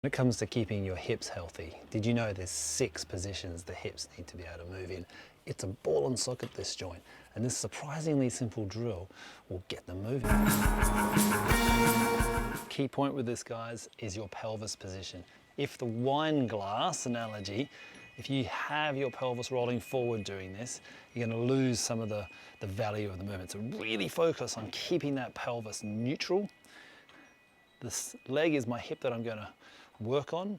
When it comes to keeping your hips healthy, did you know there's 6 positions the hips need to be able to move in? It's a ball and socket, this joint, and this surprisingly simple drill will get them moving. Key point with this, guys, is your pelvis position. If the wine glass analogy, if you have your pelvis rolling forward doing this, you're going to lose some of the value of the movement. So really focus on keeping that pelvis neutral. This leg is my hip that I'm going to work on.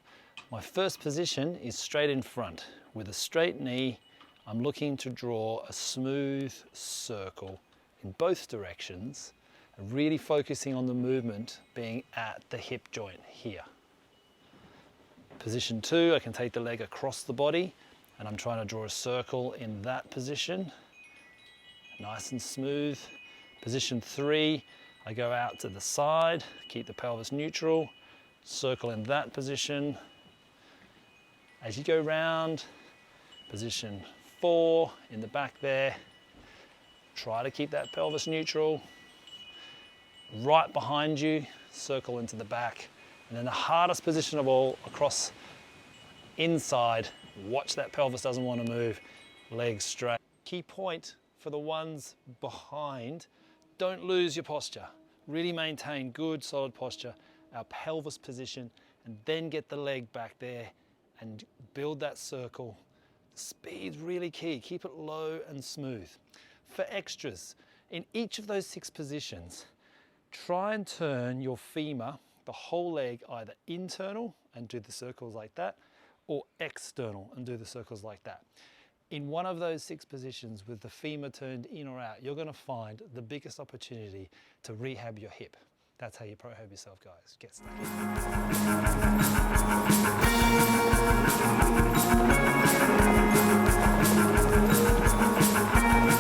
My first position is straight in front. With a straight knee, I'm looking to draw a smooth circle in both directions, and really focusing on the movement being at the hip joint here. Position 2, I can take the leg across the body, and I'm trying to draw a circle in that position. Nice and smooth. Position 3, I go out to the side, keep the pelvis neutral, circle in that position. As you go round, position 4 in the back there, try to keep that pelvis neutral. Right behind you, circle into the back. And then the hardest position of all, across inside, watch that pelvis doesn't want to move, legs straight. Key point for the ones behind, don't lose your posture. Really maintain good solid posture, our pelvis position, and then get the leg back there and build that circle. Speed's really key. Keep it low and smooth. For extras, in each of those 6 positions, try and turn your femur, the whole leg, either internal and do the circles like that, or external and do the circles like that. In one of those 6 positions with the femur turned in or out, you're going to find the biggest opportunity to rehab your hip. That's how you pro-herb yourself, guys. Get stuck in.